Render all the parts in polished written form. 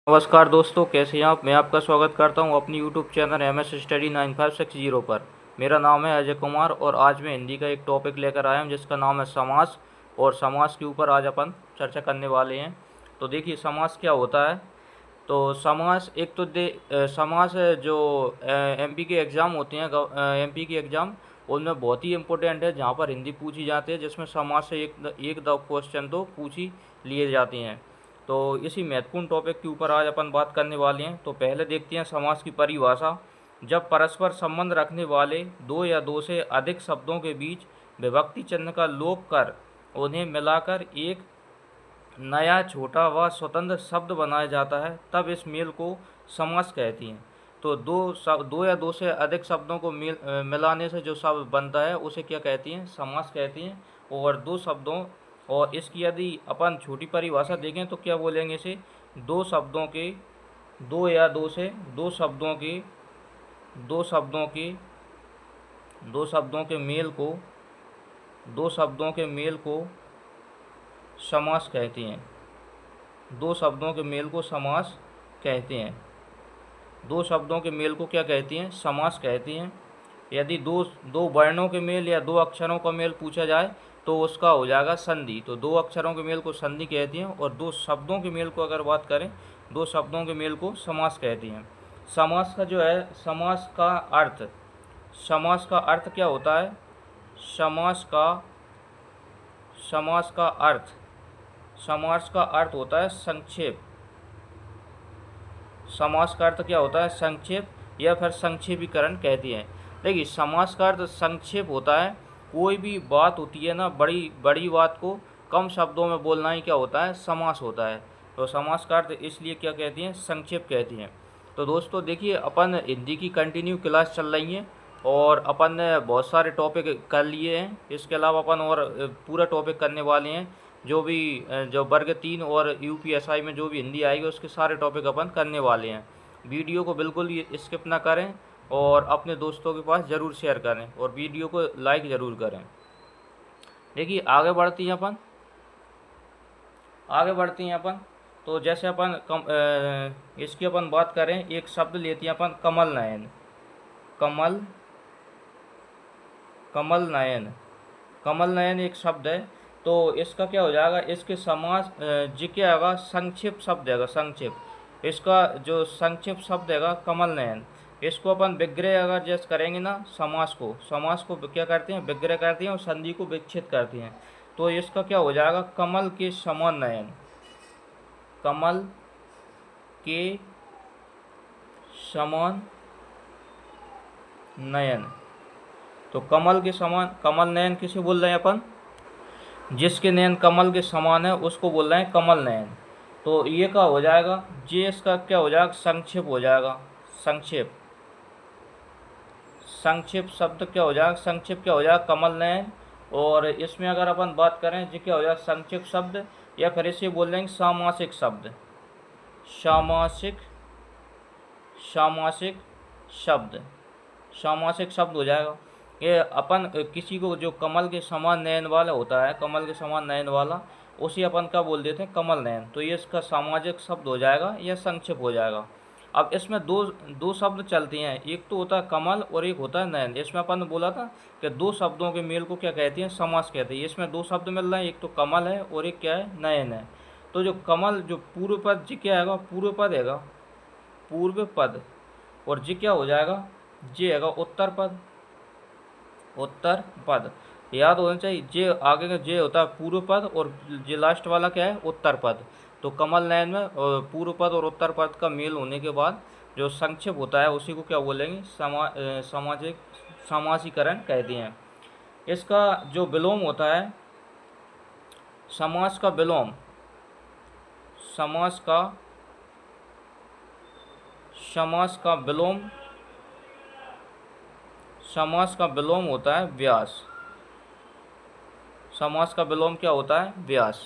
नमस्कार दोस्तों, कैसे हैं आप। मैं आपका स्वागत करता हूं अपनी यूट्यूब चैनल MS स्टडी 9560 पर। मेरा नाम है अजय कुमार और आज मैं हिंदी का एक टॉपिक लेकर आया हूं जिसका नाम है समास। और समास के ऊपर आज अपन चर्चा करने वाले हैं। तो देखिए, समास क्या होता है। तो समास एक तो समास है जो MP के एग्ज़ाम होते हैं, MP के एग्ज़ाम, उनमें बहुत ही इम्पोर्टेंट है, जहाँ पर हिंदी पूछी जाती है, जिसमें समास से एक दो क्वेश्चन तो पूछ ही लिए जाते हैं। तो इसी महत्वपूर्ण टॉपिक के ऊपर आज अपन बात करने वाले हैं। तो पहले देखते हैं समास की परिभाषा। जब परस्पर संबंध रखने वाले दो या दो से अधिक शब्दों के बीच विभक्ति चिन्ह का लोप कर उन्हें मिलाकर एक नया छोटा व स्वतंत्र शब्द बनाया जाता है, तब इस मेल को समास कहती हैं। तो दो या दो से अधिक शब्दों को मिलाने से जो शब्द बनता है उसे क्या कहती हैं, समास कहती हैं। और दो शब्दों, और इसकी यदि अपन छोटी परिभाषा देखें तो क्या बोलेंगे इसे, दो शब्दों के, दो या दो से दो शब्दों के, दो शब्दों के दो शब्दों के मेल को, दो शब्दों के मेल को समास कहती हैं। दो शब्दों के मेल को समास कहते हैं। दो शब्दों के मेल को क्या कहती हैं, समास कहती हैं। यदि दो दो वर्णों के मेल या दो अक्षरों का मेल पूछा जाए तो उसका हो जाएगा संधि। तो दो अक्षरों के मेल को संधि कहती हैं। और दो शब्दों के मेल को अगर बात करें, दो शब्दों के मेल को समास कहती हैं। समास का जो है, समास का अर्थ क्या होता है। समास का समास का अर्थ समास का अर्थ होता है संक्षेप। समास का अर्थ क्या होता है, संक्षेप या फिर संक्षेपीकरण कहती हैं। देखिए, समास का अर्थ संक्षेप होता है। कोई भी बात होती है ना, बड़ी बड़ी बात को कम शब्दों में बोलना ही क्या होता है, समास होता है। तो समास का अर्थ इसलिए क्या कहती हैं, संक्षेप कहती हैं। तो दोस्तों देखिए, अपन हिंदी की कंटिन्यू क्लास चल रही है और अपन ने बहुत सारे टॉपिक कर लिए हैं। इसके अलावा अपन और पूरा टॉपिक करने वाले हैं। जो वर्ग 3 और UPSI में जो भी हिंदी आएगी उसके सारे टॉपिक अपन करने वाले हैं। वीडियो को बिल्कुल भी स्किप ना करें और अपने दोस्तों के पास ज़रूर शेयर करें और वीडियो को लाइक ज़रूर करें। देखिए, आगे बढ़ती हैं अपन। तो जैसे इसकी अपन बात करें, एक शब्द लेते हैं अपन, कमल नयन। कमल कमल नयन कमल नयन एक शब्द है। तो इसका क्या हो जाएगा, इसके समास जी क्या होगा, संक्षिप्त शब्द है, संक्षिप्त। इसका जो संक्षिप्त शब्द है कमल नयन, इसको अपन विग्रह अगर जैसे करेंगे ना, समास को क्या करते हैं, विग्रह करते हैं और संधि को विच्छेद करते हैं। तो इसका क्या हो जाएगा, कमल के समान नयन। कमल के समान नयन। तो कमल के समान, कमल नयन किसे बोल रहे हैं अपन, जिसके नयन कमल के समान है उसको बोल रहे हैं कमल नयन। तो ये का हो जाएगा, जे इसका क्या हो जाएगा, संक्षेप हो जाएगा। संक्षेप संक्षेप शब्द क्या हो जाएगा, संक्षेप क्या हो जाएगा, कमल नयन। और इसमें अगर अपन बात करें, जो क्या हो जाएगा, संक्षेप शब्द, या फिर इसे बोल देंगे सामासिक शब्द। सामासिक सामासिक शब्द सामासिक शब्द हो जाएगा। ये अपन किसी को जो कमल के समान नयन वाला होता है, कमल के समान नयन वाला, उसे अपन का बोल देते हैं कमल नयन। तो ये इसका सामाजिक शब्द हो जाएगा या संक्षेप हो जाएगा। अब इसमें दो दो शब्द चलते हैं, एक तो होता है कमल और एक होता है नयन। इसमें अपन ने बोला था कि दो शब्दों के मेल को क्या कहते हैं, समास कहते हैं। इसमें दो शब्द मिल रहे हैं, एक तो कमल है और एक क्या है, नयन है। तो जो कमल, जो पूर्व पद जी क्या है, पूर्व पद है, पूर्व पद। और जी क्या हो जाएगा, जे है उत्तर पद। उत्तर पद याद होना चाहिए। जे आगे का जे होता है पूर्व पद और जे लास्ट वाला क्या है, उत्तर पद। तो कमल नयन में पूर्व पद और उत्तर पद का मेल होने के बाद जो संक्षेप होता है उसी को क्या बोलेंगे, सामाजिक समासीकरण कहते हैं। इसका जो विलोम होता है, समास का विलोम, समास का समास का विलोम समास का विलोम होता है व्यास। समास का विलोम क्या होता है, व्यास।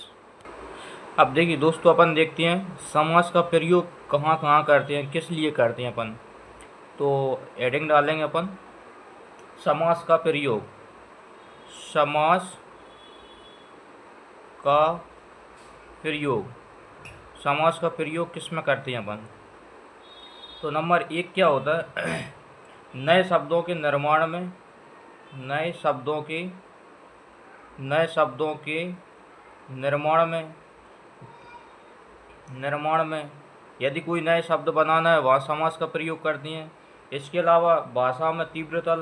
अब देखिए दोस्तों, अपन देखते हैं समास का प्रयोग कहाँ कहाँ करते हैं, किस लिए करते हैं अपन। तो हेडिंग डालेंगे अपन, समास का प्रयोग। समास का प्रयोग समास का प्रयोग किस में करते हैं अपन। तो नंबर 1 क्या होता है, नए शब्दों के निर्माण में, नए शब्दों के निर्माण में यदि कोई नए शब्द बनाना है वहाँ समास का प्रयोग करती हैं। इसके अलावा भाषा में तीव्रता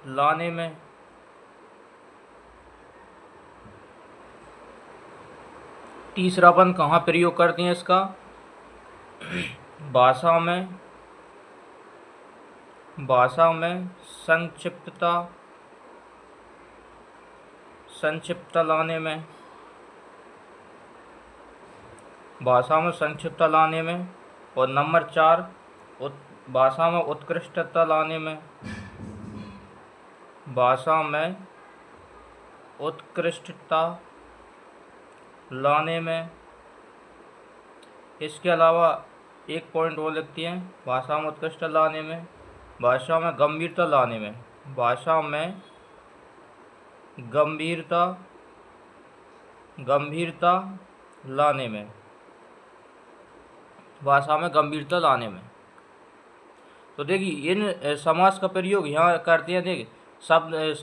लाने में, तीसरा अपन कहाँ प्रयोग करते हैं इसका, भाषा में संक्षिप्तता लाने में, और नंबर 4 भाषा में उत्कृष्टता लाने में, इसके अलावा एक पॉइंट और लिखती हैं, भाषा में उत्कृष्टता लाने में, भाषा में गंभीरता लाने में, भाषा में गंभीरता लाने में। तो देखिए इन समास का प्रयोग यहाँ करते हैं। देखिए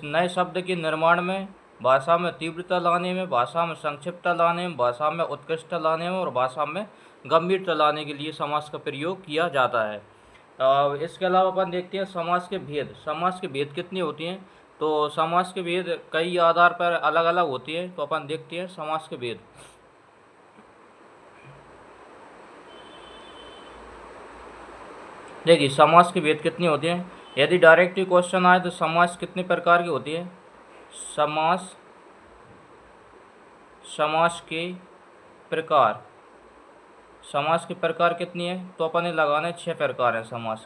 नए शब्द के निर्माण में, भाषा में तीव्रता लाने में, भाषा में संक्षिप्तता लाने में, भाषा में उत्कृष्टता लाने में और भाषा में गंभीरता लाने के लिए समास का प्रयोग किया जाता है। इसके अलावा अपन देखते हैं समास के भेद कितनी होती हैं। तो समास के भेद कई आधार पर अलग अलग होती हैं। तो अपन देखते हैं समास के भेद। देखिए समास के भेद कितनी होती हैं। यदि डायरेक्टली क्वेश्चन आए तो समास कितने प्रकार की होती है। समास के प्रकार कितनी है। तो अपन ने लगाना 6 प्रकार है समास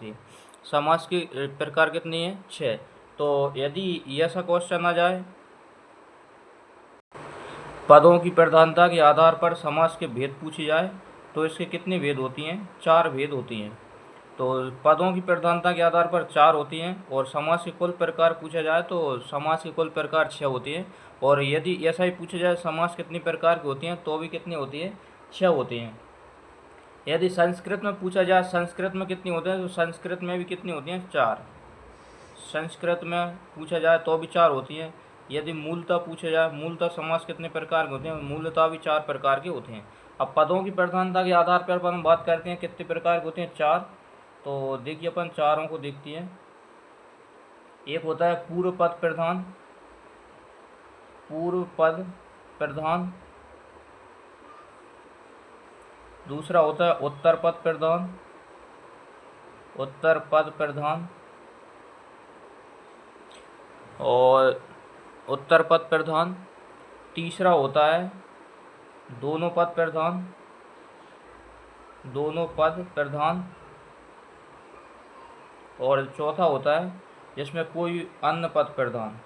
की प्रकार कितनी है, 6। तो यदि ऐसा क्वेश्चन आ जाए, पदों की प्रधानता के आधार पर समास के भेद पूछे जाए तो इसके कितने भेद होती हैं, 4 भेद होती हैं। तो पदों की प्रधानता के आधार पर 4 होती हैं और समास के कुल प्रकार पूछा जाए तो समास के कुल प्रकार 6 होती हैं। और यदि ऐसा ही पूछा जाए समास कितनी प्रकार की होती हैं तो भी कितनी होती है, 6 होती हैं। यदि संस्कृत में पूछा जाए संस्कृत में कितनी होती है, तो संस्कृत में भी कितनी होती हैं, 4। संस्कृत में पूछा जाए तो भी 4 होती हैं। यदि मूलतः पूछा जाए मूलतः समास कितने प्रकार के होते हैं, मूलतः भी 4 प्रकार के होते हैं। अब पदों की प्रधानता के आधार पर अपन बात करते हैं कितने प्रकार के होते हैं, 4। तो देखिए अपन चारों को देखते हैं। एक होता है पूर्व पद प्रधान, दूसरा होता है उत्तर पद प्रधान, और उत्तर पद प्रधान। तीसरा होता है दोनों पद प्रधान, और चौथा होता है जिसमें कोई अन्य पद प्रधान,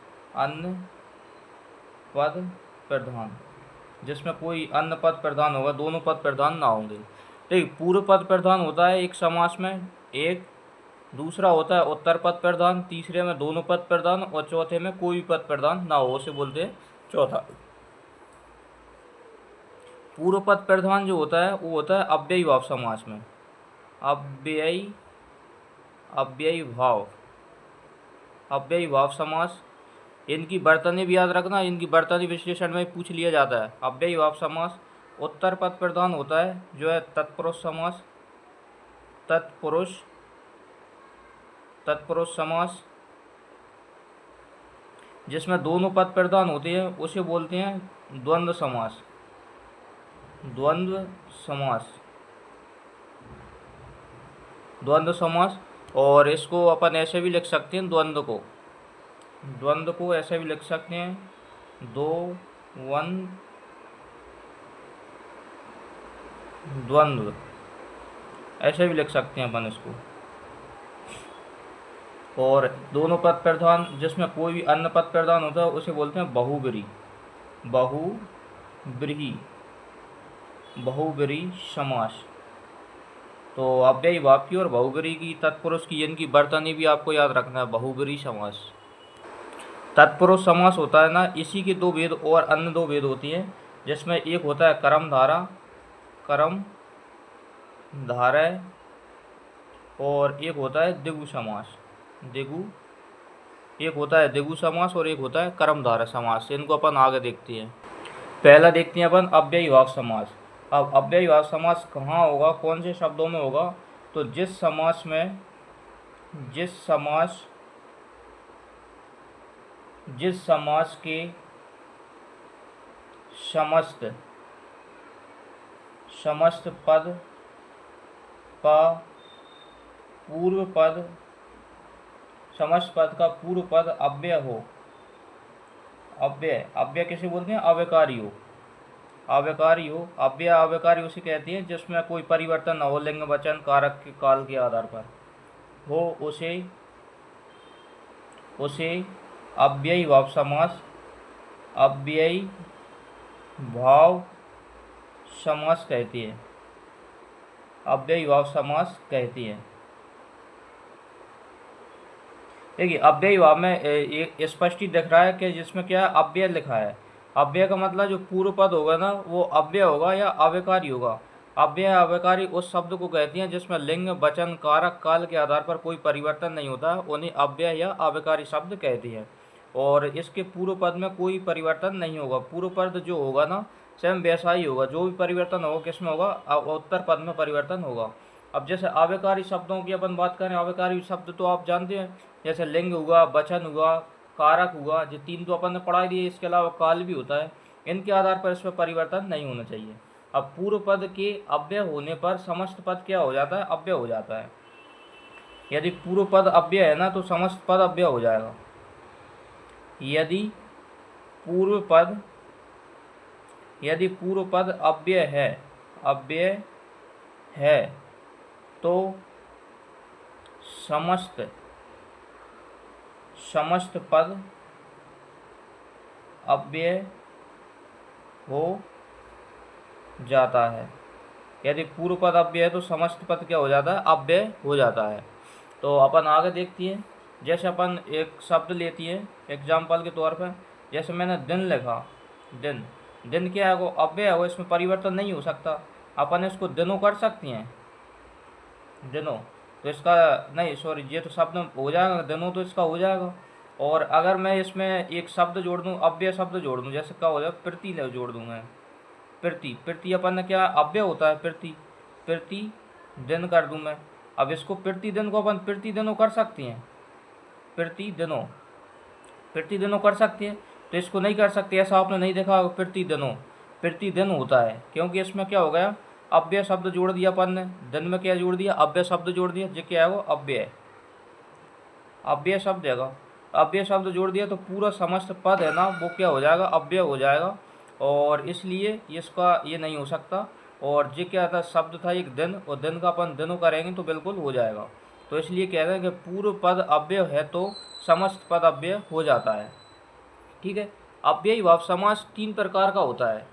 जिसमें कोई अन्य पद प्रधान होगा, दोनों पद प्रधान ना होंगे। देखिए पूर्व पद प्रधान होता है एक समास में एक, दूसरा होता है उत्तर पद प्रधान, तीसरे में दोनों पद प्रधान और चौथे में कोई पद प्रधान ना हो, उसे बोलते हैं चौथा। पूर्व पद प्रधान जो होता है वो होता है अव्ययी भाव समास में, अव्ययी भाव समास। इनकी वर्तनी भी याद रखना, इनकी वर्तनी विश्लेषण में पूछ लिया जाता है। अव्ययी भाव समास। उत्तर पद प्रधान होता है जो है तत्पुरुष समास, जिसमें दोनों पद प्रधान होते हैं उसे बोलते हैं द्वंद्व समास। और इसको अपन ऐसे भी लिख सकते हैं, द्वंद्व को ऐसे भी लिख सकते हैं, द्वंद्व ऐसे भी लिख सकते हैं अपन इसको। और दोनों पद प्रधान जिसमें कोई भी अन्य पद प्रधान होता है उसे बोलते हैं बहुब्रीहि समास। तो अव्ययी भाव की और बहुब्रीहि की, तत्पुरुष की, इनकी वर्तनी भी आपको याद रखना है, बहुब्रीहि समास। तत्पुरुष समास होता है ना, इसी के दो भेद और अन्य दो भेद होती हैं, जिसमें एक होता है कर्मधारा, कर्म धारय, और एक होता है दिगु समास, दिगु, एक होता है दिगु समास और एक होता है कर्मधारय समास। इनको अपन आगे देखते हैं। पहला देखते हैं अपन अव्ययीभाव समास। अब अव्ययीभाव समास कहाँ होगा, कौन से शब्दों में होगा, तो जिस समास के समस्त पद का पूर्व पद अव्यय हो। अव्यय किसे बोलते हैं, अव्यकारी हो। अव्यकारी उसे कहती है जिसमें कोई परिवर्तन न हो, लिंग वचन कारक के काल के आधार पर हो, उसे अव्ययीभाव समास कहती है। अव्ययीभाव समास कहती है। देखिए अव्ययीभाव में एक स्पष्ट ही दिख रहा है कि जिसमें क्या है, अव्यय लिखा है। अव्यय का मतलब जो पूर्व पद होगा ना, वो अव्यय होगा या अव्यकारी होगा। अव्यय अव्यकारी उस शब्द को कहती हैं जिसमें लिंग वचन कारक काल के आधार पर कोई परिवर्तन नहीं होता, उन्हें अव्यय या अव्यकारी शब्द कहती है। और इसके पूर्व पद में कोई परिवर्तन नहीं होगा। पूर्व पद जो होगा ना, सेम वैसा ही होगा। जो भी परिवर्तन होगा किसमें होगा, उत्तर पद में परिवर्तन होगा। अब जैसे अव्यकारी शब्दों की अपन बात करें, अव्यकारी शब्द तो आप जानते हैं, जैसे लिंग हुआ, वचन हुआ, कारक हुआ, जो तीन तो अपन ने पढ़ा दिए। इसके अलावा काल भी होता है। इनके आधार पर इसमें परिवर्तन नहीं होना चाहिए। अब पूर्व पद के अव्यय होने पर समस्त पद क्या हो जाता है, अव्यय हो जाता है। यदि पूर्व पद अव्यय है ना, तो समस्त पद अव्यय हो जाएगा। यदि पूर्व पद अव्यय है तो समस्त पद अव्यय हो जाता है। यदि पूर्व पद अव्यय है तो समस्त पद क्या हो जाता है, अव्यय हो जाता है। तो अपन आगे देखती है। जैसे अपन एक शब्द लेती है एग्जाम्पल के तौर पर, जैसे मैंने दिन लिखा, दिन क्या है, वो अव्यय है, वो इसमें परिवर्तन नहीं हो सकता। अपन इसको दिनों कर सकती हैं, दिनों, तो इसका नहीं, सॉरी, ये तो शब्द हो जाएगा, दिनों तो इसका हो जाएगा। और अगर मैं इसमें एक शब्द जोड़ दूँ, अव्यय शब्द जोड़ दूँ, जैसे क्या हो जाएगा, प्रति जोड़ दूँ मैं, प्रति अपन ने क्या अव्यय होता है, प्रति दिन कर दूँ मैं। अब इसको प्रतिदिन को अपन प्रतिदिनों कर सकती हैं, प्रतिदिनों कर सकती हैं। तो इसको नहीं कर सकते, ऐसा आपने नहीं देखा, प्रतिदिन होता है, क्योंकि इसमें क्या हो गया, अव्यय शब्द जोड़ दिया अपन ने। दिन में क्या जोड़ दिया, अव्यय शब्द जोड़ दिया, जो क्या है वो अव्यय शब्द है। अव्यय शब्द जोड़ दिया तो पूरा समस्त पद है ना, वो क्या हो जाएगा, अव्यय हो जाएगा। और इसलिए इसका ये नहीं हो सकता। और जो क्या था, शब्द था एक दिन, और दिन का अपन दिनों करेंगे तो बिल्कुल हो जाएगा। तो इसलिए कह रहे हैं कि पूर्व पद अव्यय है तो समस्त पद अव्यय हो जाता है। ठीक है। अव्ययीभाव समास 3 प्रकार का होता है।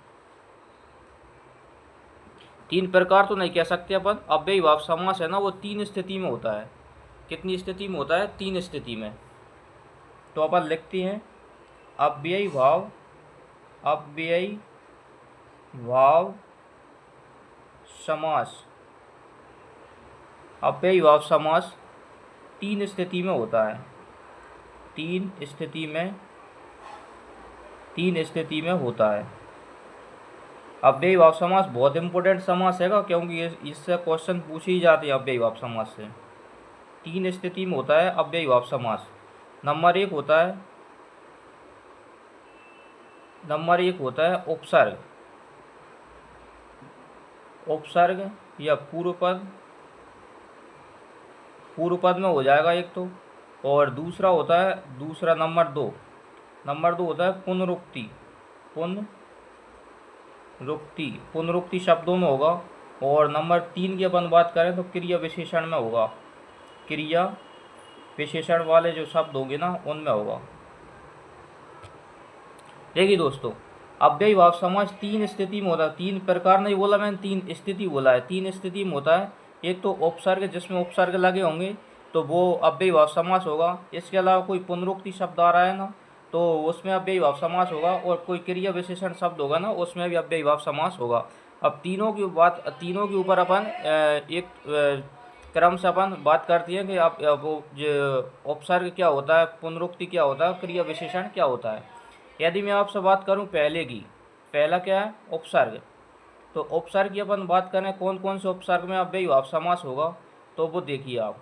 3 प्रकार तो नहीं कह सकते अपन। अव्ययीभाव समास है ना, वो 3 स्थिति में होता है। कितनी स्थिति में होता है, 3 स्थिति में। तो अपन लिखते हैं अव्ययीभाव समास। अव्ययीभाव समास 3 स्थिति में होता है। 3 स्थिति में होता है। अव्ययीभाव समास बहुत इंपॉर्टेंट समास है, क्योंकि इससे क्वेश्चन पूछे ही जाते हैं अव्ययीभाव समास से। 3 स्थिति में होता है अव्ययीभाव समास। नंबर 1 होता है उपसर्ग या पूर्व पद में हो जाएगा एक तो। और दूसरा नंबर 2 होता है पुनरुक्ति शब्दों में होगा। और नंबर 3 की अपन बात करें तो क्रिया विशेषण में होगा। क्रिया विशेषण वाले जो शब्द होंगे ना, उनमें होगा। देखिए दोस्तों, अव्ययीभाव समास 3 स्थिति में होता है। 3 प्रकार नहीं बोला मैंने, 3 स्थिति बोला है। 3 स्थिति में होता है। एक तो उपसर्ग, जिसमें उपसर्ग लगे होंगे तो वो अव्ययीभाव समास होगा। इसके अलावा कोई पुनरुक्ति शब्द आ रहा है ना, तो उसमें अव्ययीभाव समास होगा, और कोई क्रिया विशेषण शब्द होगा ना उसमें भी अव्ययीभाव समास होगा। अब तीनों के ऊपर अपन एक क्रम से अपन बात करती है कि अब वो जो उपसर्ग क्या होता है, पुनरुक्ति क्या होता है, क्रिया विशेषण क्या होता है। यदि मैं आपसे बात करूं पहले की, पहला क्या है, उपसर्ग। तो उपसर्ग की अपन बात करें कौन कौन से उपसर्ग में अव्ययीभाव समास होगा, तो वो देखिए आप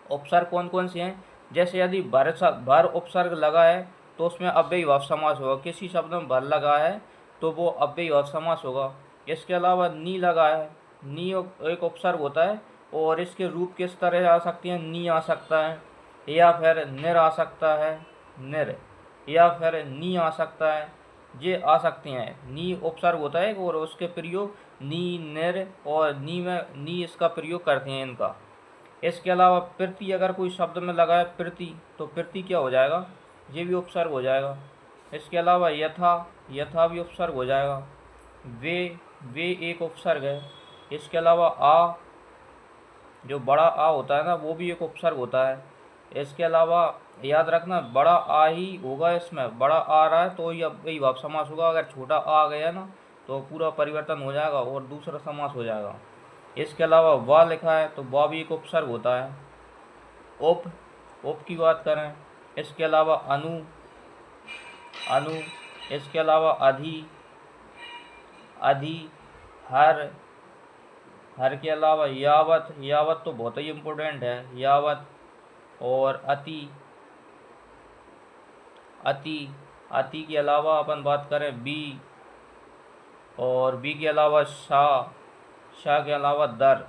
उपसर्ग कौन कौन से हैं। जैसे यदि भर उपसर्ग लगा है तो उसमें अव्ययीभाव समास होगा, किसी शब्द में भर लगा है तो वो अव्ययीभाव समास होगा। इसके अलावा नी लगा है, नी एक उपसर्ग होता है, और इसके रूप किस तरह आ सकती हैं, नी आ सकता है, या फिर निर आ सकता है, निर, या फिर नी आ सकता है, ये आ सकते हैं। नी उपसर्ग होता है और उसके प्रयोग नी, निर और नी में नी इसका प्रयोग करते हैं इनका। इसके अलावा प्रति अगर कोई शब्द में लगा है प्रति, तो प्रति क्या हो जाएगा, ये भी उपसर्ग हो जाएगा। इसके अलावा यथा, यथा भी उपसर्ग हो जाएगा। वे एक उपसर्ग है। इसके अलावा आ, जो बड़ा आ होता है ना, वो भी एक उपसर्ग होता है। इसके अलावा याद रखना बड़ा आ ही होगा, इसमें बड़ा आ रहा है तो यही भाव समास होगा। अगर छोटा आ गया ना तो पूरा परिवर्तन हो जाएगा और दूसरा समास हो जाएगा। इसके अलावा वा लिखा है तो वा भी एक उपसर्ग होता है। उप, उप की बात करें। इसके अलावा अनु, अनु। इसके अलावा अधि, अधि। हर, हर के अलावा यावत, यावत तो बहुत ही इम्पोर्टेंट है, यावत। और अति, अति। अति के अलावा अपन बात करें बी, और बी के अलावा शाह, शाह के अलावा दर।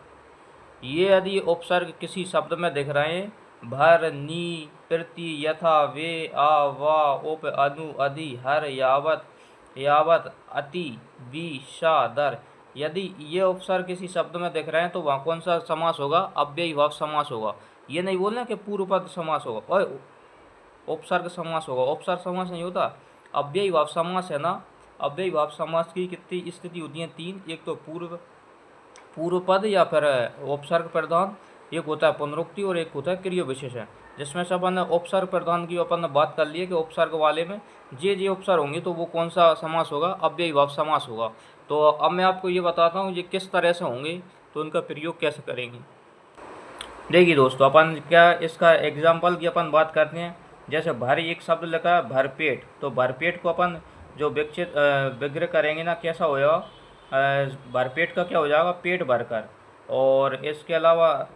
ये यदि उपसर्ग किसी शब्द में दिख रहे हैं, भर, नी, प्रति, यथा, वे, आ, वा, उप, अनु, अधि, हर, यावत, यावत, अति, बी, शा, दर, यदि ये उपसर्ग किसी शब्द में दिख रहे हैं तो वहाँ कौन सा समास होगा, अव्ययीभाव समास होगा। ये नहीं बोलना कि पूर्व पद समास होगा और उपसर्ग समास होगा, उपसर्ग समास नहीं होता, अव्ययीभाव समास है ना। अव्ययीभाव समास की कितनी स्थिति होती हैं, तीन। एक तो पूर्व पद या फिर उपसर्ग प्रधान, एक होता है पुनरुक्ति और एक होता है क्रिया विशेषण। जिसमें से अपन ने उपसर्ग प्रधान की अपन ने बात कर ली है कि उपसर्ग वाले में जे उपसर्ग होंगे तो वो कौन सा समास होगा, अव्ययीभाव समास होगा। तो अब मैं आपको ये बताता हूँ ये किस तरह से होंगे, तो उनका प्रयोग कैसे करेंगे। देखिए दोस्तों, अपन क्या इसका एग्जाम्पल की अपन बात करते हैं। जैसे भर एक शब्द लिखा है भरपेट, तो भरपेट को अपन जो विग्रह करेंगे ना, कैसा होगा, भरपेट का क्या हो जाएगा, पेट भरकर। और इसके अलावा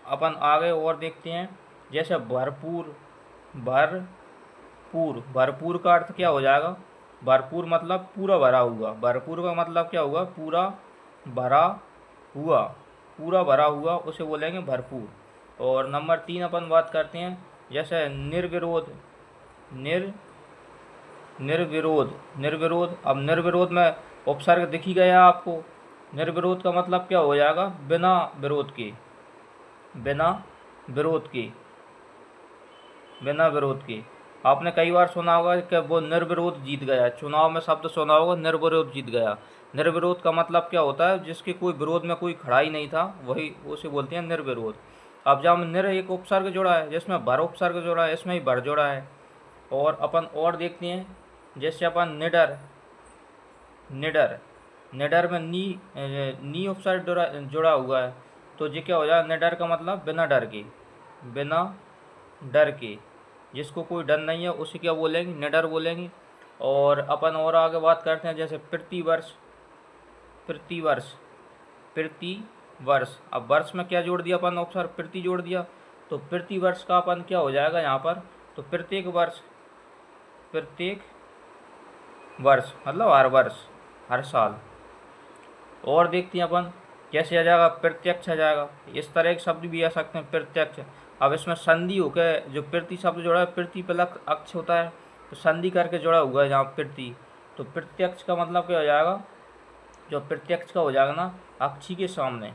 अपन आगे और देखते हैं, जैसे भरपूर, भरपूर, भरपूर का अर्थ क्या हो जाएगा, भरपूर मतलब पूरा भरा हुआ, भरपूर का मतलब क्या हुआ, पूरा भरा हुआ, पूरा भरा हुआ, उसे बोलेंगे भरपूर। और नंबर 3 अपन बात करते हैं, जैसे निर्विरोध, निर्विरोध, निर्विरोध। अब निर्विरोध में उपसर्ग दिख ही गया आपको। निर्विरोध का मतलब क्या हो जाएगा, बिना विरोध के, बिना विरोध के, बिना विरोध के। आपने कई बार सुना होगा कि वो निर्विरोध जीत गया, चुनाव में शब्द सुना होगा, निर्विरोध जीत गया। निर्विरोध का मतलब क्या होता है, जिसके कोई विरोध में कोई खड़ा ही नहीं था, वही उसे बोलते हैं निर्विरोध। अब जब निर एक उपसर्ग जोड़ा है, जिसमें भर उपसर्ग जोड़ा है, इसमें ही भर जोड़ा है। और अपन और देखते हैं, जैसे अपन निडर, निडर, निडर में नी उपसर्ग जुड़ा हुआ है, तो ये क्या हो जाएगा, निडर का मतलब बिना डर के, बिना डर के, जिसको कोई डर नहीं है उसे क्या बोलेंगे, निडर बोलेंगे। और अपन और आगे बात करते हैं, जैसे प्रतिवर्ष, प्रतिवर्ष, प्रतिवर्ष। अब वर्ष में क्या जोड़ दिया अपन, उपसर्ग प्रति जोड़ दिया, तो प्रतिवर्ष का अपन क्या हो जाएगा यहाँ पर, तो प्रत्येक वर्ष, प्रत्येक वर्ष मतलब हर वर्ष, हर साल। और देखते हैं अपन, कैसे आ जाएगा, प्रत्यक्ष आ जाएगा। इस तरह के शब्द भी आ सकते हैं, प्रत्यक्ष। अब इसमें संधि होकर जो प्रति शब्द जोड़ा है, प्रति प्लस अक्ष होता है, तो संधि करके जोड़ा हुआ है यहाँ प्रति, तो प्रत्यक्ष का मतलब क्या हो जाएगा, जो प्रत्यक्ष का हो जाएगा ना, अक्षी के सामने,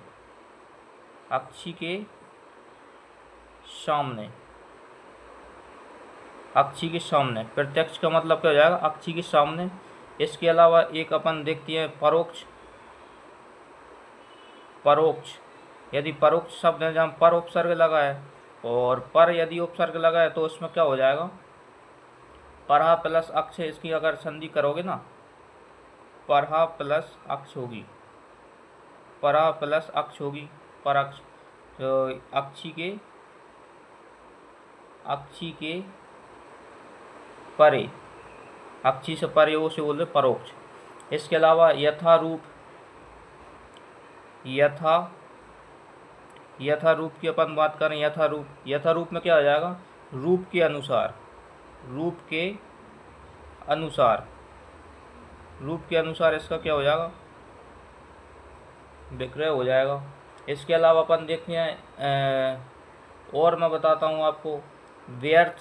अक्षी के सामने, अक्षी के सामने, प्रत्यक्ष का मतलब क्या हो जाएगा, अक्षी के सामने। इसके अलावा एक अपन देखते हैं परोक्ष, परोक्ष। यदि परोक्ष शब्द है जहाँ पर उपसर्ग लगा है और पर यदि उपसर्ग लगा है तो उसमें क्या हो जाएगा, परहा प्लस अक्ष है, इसकी अगर संधि करोगे ना, परहा प्लस अक्ष होगी, परहा प्लस अक्ष होगी, पर अक्ष तो अक्षी के परे, अक्षी से परे उसे बोलते परोक्ष। इसके अलावा यथारूप, यथारूप की अपन बात करें, यथारूप में क्या हो जाएगा, रूप के अनुसार, रूप के अनुसार इसका क्या हो जाएगा, विक्रय हो जाएगा। इसके अलावा अपन देखते हैं और मैं बताता हूँ आपको, व्यर्थ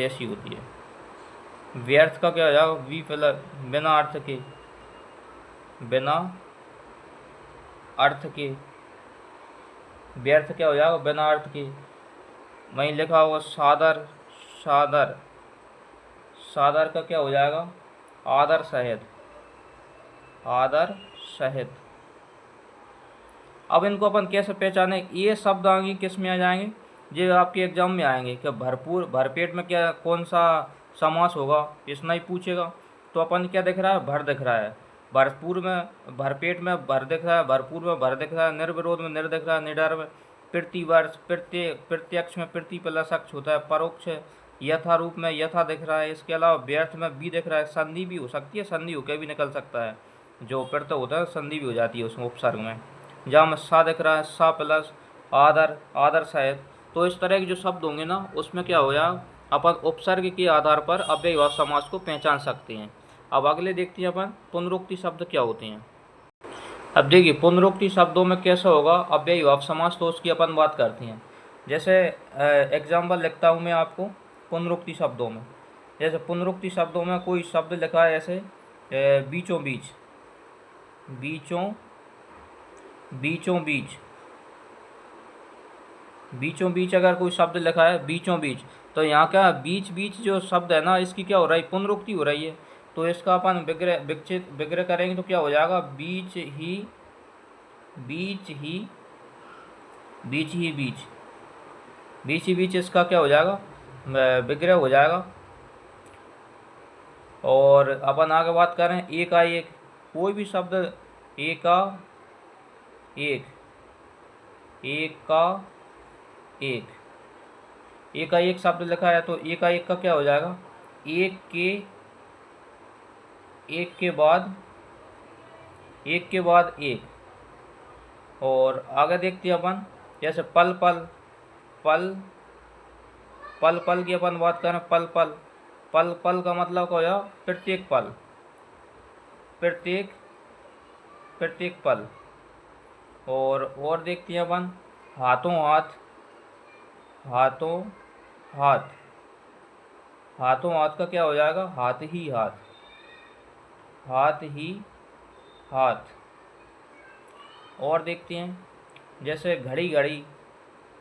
ऐसी होती है। व्यर्थ का क्या हो जाएगा, बिना अर्थ के, व्यर्थ क्या हो जाएगा, बिना अर्थ के। वहीं लिखा होगा सादर का क्या हो जाएगा, आदर सहित। अब इनको अपन कैसे पहचाने, ये शब्द आएंगे किस में आ जाएंगे, जो आपके एग्जाम में आएंगे कि भरपेट में क्या कौन सा समास होगा, इतना ही पूछेगा। तो अपन क्या दिख रहा है, भर दिख रहा है, भरपेट में भर दिख रहा है, भरपूर में भर दिख रहा है, निर्विरोध में निर दिख रहा है, निडर में प्रतिवर्ष, प्रत्यक्ष में प्रति प्लस अक्ष होता है, परोक्ष यथारूप में यथा दिख रहा है। इसके अलावा व्यर्थ में भी दिख रहा है, संधि भी हो सकती है, संधि होकर भी निकल सकता है, जो प्रत्यय होता है संधि भी हो जाती है उसमें उपसर्ग में। जहाँ में सा दिख रहा है, सा प्लस आदर सहित। तो इस तरह के जो शब्द होंगे ना, उसमें क्या हो जाए, अपन उपसर्ग के आधार पर अव्ययभाव समास को पहचान सकते हैं। अब अगले देखते हैं अपन पुनरुक्ति शब्द क्या होते हैं। अब देखिए पुनरुक्ति शब्दों में कैसा होगा अव्ययभाव समास, तो उसकी अपन बात करते हैं। जैसे एग्जाम्पल लिखता हूँ मैं आपको पुनरुक्ति शब्दों में। जैसे पुनरुक्ति शब्दों में कोई शब्द लिखा है ऐसे बीचों बीच अगर कोई शब्द लिखा है बीचों बीच, तो यहाँ क्या बीच जो शब्द है ना, इसकी क्या हो रहा है, पुनरुक्ति हो रही है। तो इसका अपन विग्रह करेंगे तो क्या हो जाएगा, बीच ही बीच इसका क्या हो जाएगा, विग्रह हो जाएगा। और अपन आगे बात करें एकाएक, कोई भी शब्द एकाएक शब्द लिखा है, तो एकाएक का क्या हो जाएगा, एक के बाद एक। और आगे देखते हैं अपन, जैसे पल की अपन बात करें, पल का मतलब क्या हो जाएगा, प्रत्येक पल। और देखते हैं अपन हाथों हाथ का क्या हो जाएगा, हाथ ही हाथ। और देखते हैं जैसे घड़ी,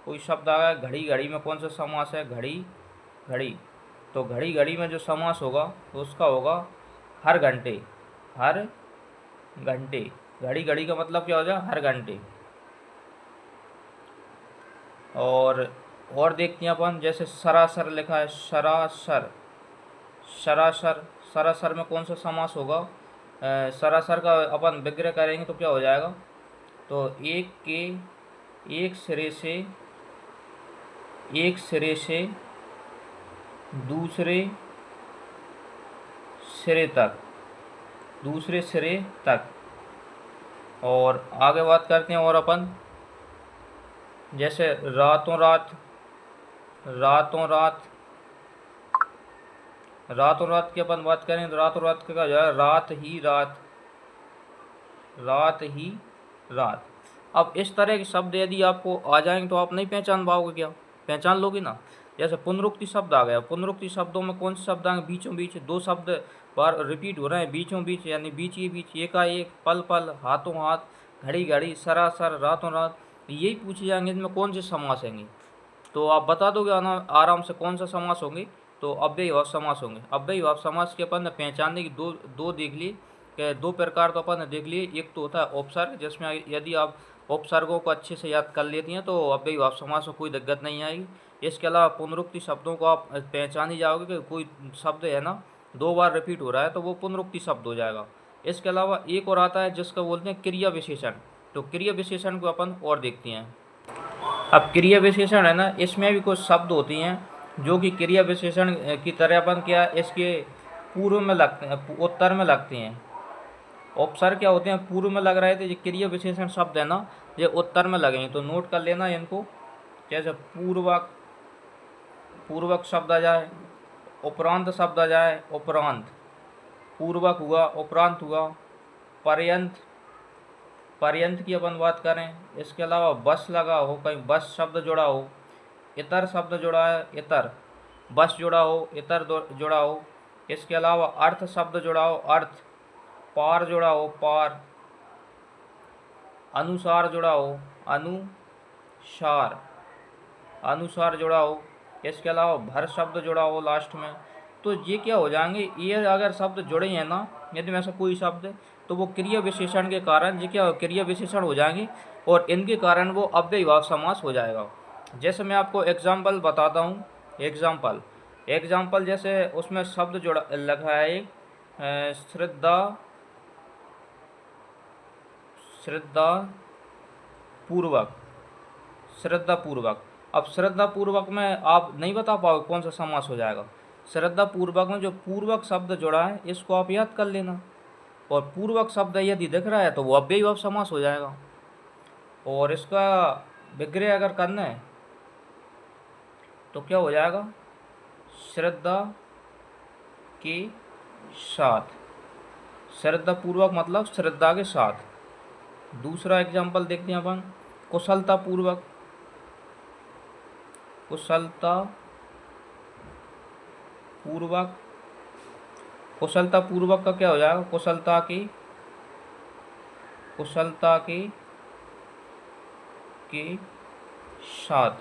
कोई शब्द आ गया घड़ी में कौन सा समास है, घड़ी। तो घड़ी में जो समास होगा तो उसका होगा हर घंटे। घड़ी का मतलब क्या हो जाएगा, हर घंटे। और देखते हैं अपन, जैसे सरासर लिखा है, सरासर में कौन सा समास होगा, सरासर का अपन विग्रह करेंगे तो क्या हो जाएगा, तो एक सिरे से दूसरे सिरे तक। और आगे बात करते हैं और अपन, जैसे रातों रात की अपन बात करें तो रातों रात का क्या हो जाएगा, रात ही रात। अब इस तरह के शब्द यदि आपको आ जाएंगे तो आप नहीं पहचान पाओगे, क्या पहचान लोगे ना। जैसे पुनरुक्ति शब्द आ गया, पुनरुक्ति शब्दों में कौन से शब्द आएंगे, बीचों बीच, दो शब्द बार रिपीट हो रहे हैं, बीचों बीच यानी बीच ही बीच, एकाएक, पल, हाथों हाथ, घड़ी, सरासर, रातों रात, यही पूछे जाएंगे इनमें कौन से समास होंगे। तो आप बता दोगे आराम से कौन सा समास होंगे, तो अव्ययभाव समास होंगे। अव्ययभाव समास के अपन ने पहचानने की दो देख लिए, दो प्रकार तो अपन ने देख लिए। एक तो होता है उपसर्ग, जिसमें यदि आप उपसर्गों को अच्छे से याद कर लेती हैं तो अव्ययीभाव समास में कोई दिक्कत नहीं आएगी। इसके अलावा पुनरुक्ति शब्दों को आप पहचान ही जाओगे कि कोई शब्द है ना 2 बार रिपीट हो रहा है तो वो पुनरुक्ति शब्द हो जाएगा। इसके अलावा एक और आता है जिसका बोलते हैं क्रिया विशेषण। तो क्रिया विशेषण को अपन और देखते हैं। अब क्रिया विशेषण है ना, इसमें भी कुछ शब्द होती हैं जो कि क्रिया विशेषण की तरह अपन क्या इसके पूर्व में लगते हैं, उत्तर में लगते हैं। उपसर्ग क्या होते हैं पूर्व में लग रहे थे, ये क्रिया विशेषण शब्द है ना ये उत्तर में लगेंगे। तो नोट कर लेना इनको, जैसे पूर्वक, पूर्वक शब्द आ जाए, उपरांत शब्द आ जाए, उपरांत, पूर्वक हुआ, उपरांत हुआ, पर्यंत, पर्यंत की अपन बात करें। इसके अलावा बस लगा हो, कहीं बस शब्द जुड़ा हो, इतर शब्द जुड़ा है, इतर, बस जुड़ा हो, इतर जुड़ा हो। इसके अलावा अर्थ शब्द जुड़ा हो, अर्थ, पार जुड़ा हो, पार, अनुसार जुड़ा हो, अनुसार, अनुसार जुड़ा हो। इसके अलावा भर शब्द जुड़ा हो लास्ट में। तो ये क्या हो जाएंगे, ये अगर शब्द जुड़े हैं ना, यदि में से कोई शब्द, तो वो क्रिया विशेषण के कारण ये क्या क्रिया विशेषण हो जाएंगे और इनके कारण वो अव्ययीभाव समास हो जाएगा। जैसे मैं आपको एग्जाम्पल बताता हूँ, एग्जाम्पल जैसे उसमें शब्द जुड़ा लिखा है एक श्रद्धा, श्रद्धा पूर्वक, श्रद्धा पूर्वक। अब श्रद्धा पूर्वक में आप नहीं बता पाओगे कौन सा समास हो जाएगा। श्रद्धा पूर्वक में जो पूर्वक शब्द जुड़ा है इसको आप याद कर लेना, और पूर्वक शब्द यदि दिख रहा है तो वो अव्ययीभाव समास हो जाएगा। और इसका विग्रह अगर करना है तो क्या हो जाएगा, श्रद्धा के साथ, श्रद्धा पूर्वक मतलब श्रद्धा के साथ। दूसरा एग्जाम्पल देखते हैं अपन, कुशलता पूर्वक, कुशलता पूर्वक, कुशलता पूर्वक का क्या हो जाएगा, कुशलता की, कुशलता के साथ,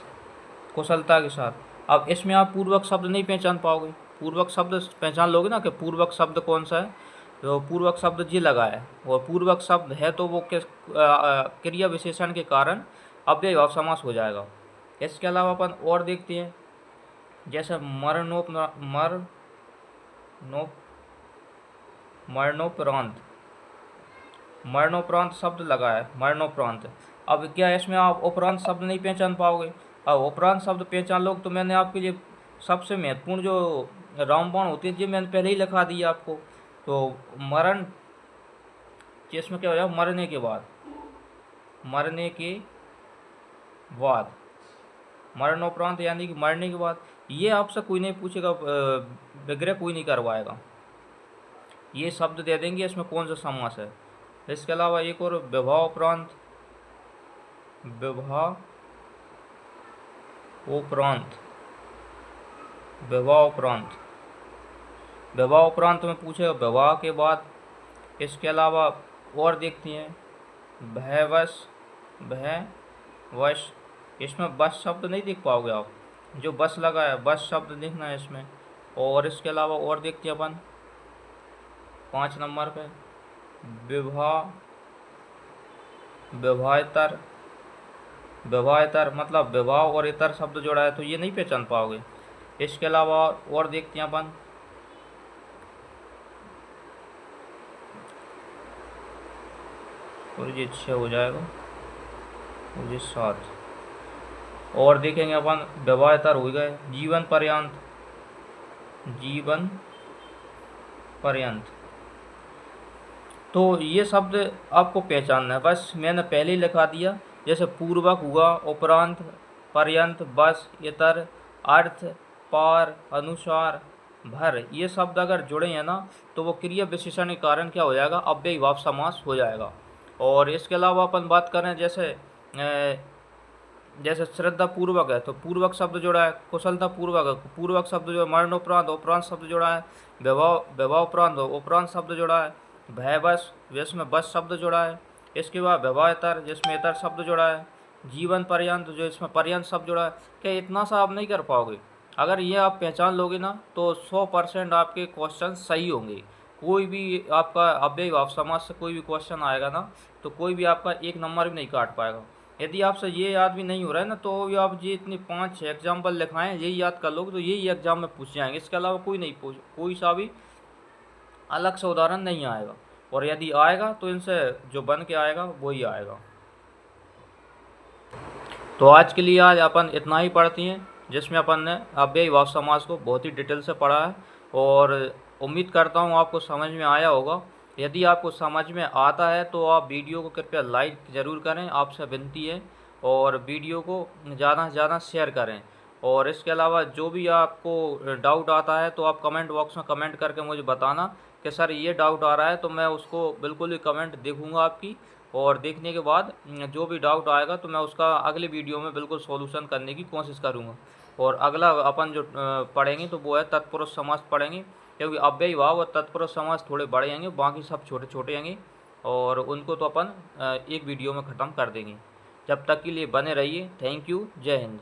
कुशलता के साथ। अब इसमें आप पूर्वक शब्द नहीं पहचान पाओगे, पूर्वक शब्द पहचान लोगे ना कि पूर्वक शब्द कौन सा है, तो पूर्वक शब्द जी लगा है और पूर्वक शब्द है तो वो क्रिया विशेषण के कारण अव्ययीभाव समास हो जाएगा। इसके अलावा अपन और देखते हैं, जैसे मरणोपरांत, मरणोपरांत शब्द लगा है, मरणोपरांत। अब क्या इसमें आप उपरांत शब्द नहीं पहचान पाओगे। अब उपरांत शब्द पहचान लोगे तो मैंने आपके लिए सबसे महत्वपूर्ण जो रामबाण होती है जी मैंने पहले ही लिखा दी आपको। तो मरण, इसमें क्या हो जाएगा, मरने के बाद, मरने के बाद, मरणोपरांत यानी कि मरने के बाद। ये आपसे कोई नहीं पूछेगा, विग्रह कोई नहीं करवाएगा, ये शब्द दे देंगे इसमें कौन सा समास है। इसके अलावा एक और विवाहोपरांत, विवाहोपरांत, विवाहोपरांत, विवाहोपरांत में पूछेगा विवाह के बाद। इसके अलावा और देखते हैं, भयवश, भयवश, इसमें बस शब्द नहीं देख पाओगे आप, जो बस लगा है बस शब्द देखना है इसमें। और इसके अलावा और देखते हैं अपन 5 नंबर पे, विवाह, विवाहेतर, विवाहेतर मतलब विवाह और इतर शब्द जोड़ा है तो ये नहीं पहचान पाओगे। इसके अलावा और देखते हैं अपन, और ये 6 हो जाएगा और ये 7। और देखेंगे अपन विवाहेतर हो गए, जीवन पर्यंत, जीवन पर्यंत। तो ये शब्द आपको पहचानना है, बस मैंने पहले ही लिखा दिया। जैसे पूर्वक हुआ, उपरांत, पर्यंत, बस, इतर, अर्थ, पार, अनुसार, भर, ये शब्द अगर जुड़े हैं ना तो वो क्रिया विशेषण के कारण क्या हो जाएगा, अव्ययीभाव समास हो जाएगा। और इसके अलावा अपन बात करें जैसे श्रद्धा पूर्वक है तो पूर्वक शब्द जोड़ा है, कुशलता पूर्वक है पूर्वक शब्द जो है, मरणोपरांत उपरांत शब्द जोड़ा है, विवाहोपरांत उपरांत शब्द जोड़ा है, भयवश जिसमें बस शब्द जोड़ा है, इसके बाद विवाहेतर जिसमें इतर शब्द जोड़ा है, जीवन पर्यंत जो इसमें पर्यंत शब्द जोड़ा है। क्या इतना सा आप नहीं कर पाओगे? अगर ये आप पहचान लोगे ना तो 100% आपके क्वेश्चन सही होंगे। कोई भी आपका अव्ययी भाव समास से कोई भी क्वेश्चन आएगा ना, तो कोई भी आपका एक नंबर भी नहीं काट पाएगा। यदि आपसे ये याद भी नहीं हो रहा है ना, तो भी आप ये इतने 5-6 एग्जाम्पल लिखाएं, यही याद कर लोगे तो यही एग्जाम में पूछ जाएंगे। इसके अलावा कोई नहीं पूछ, कोई सा भी अलग से उदाहरण नहीं आएगा। और यदि आएगा तो इनसे जो बन के आएगा वही आएगा। तो आज के लिए आज अपन इतना ही पढ़ती हैं, जिसमें अपन ने अव्ययी भाव समास को बहुत ही डिटेल से पढ़ा है। और उम्मीद करता हूँ आपको समझ में आया होगा। यदि आपको समझ में आता है तो आप वीडियो को कृपया लाइक ज़रूर करें, आपसे विनती है। और वीडियो को ज़्यादा से ज़्यादा शेयर करें। और इसके अलावा जो भी आपको डाउट आता है तो आप कमेंट बॉक्स में कमेंट करके मुझे बताना कि सर ये डाउट आ रहा है, तो मैं उसको बिल्कुल ही कमेंट देखूँगा आपकी। और देखने के बाद जो भी डाउट आएगा तो मैं उसका अगले वीडियो में बिल्कुल सॉल्यूशन करने की कोशिश करूँगा। और अगला अपन जो पढ़ेंगे तो वो है तत्पुरुष समास पढ़ेंगे, क्योंकि अव्ययी भाव और तत्पुरुष समास थोड़े बड़े होंगे, बाकी सब छोटे छोटे होंगे। और उनको तो अपन एक वीडियो में ख़त्म कर देंगे। जब तक के लिए बने रहिए। Thank you. जय हिंद।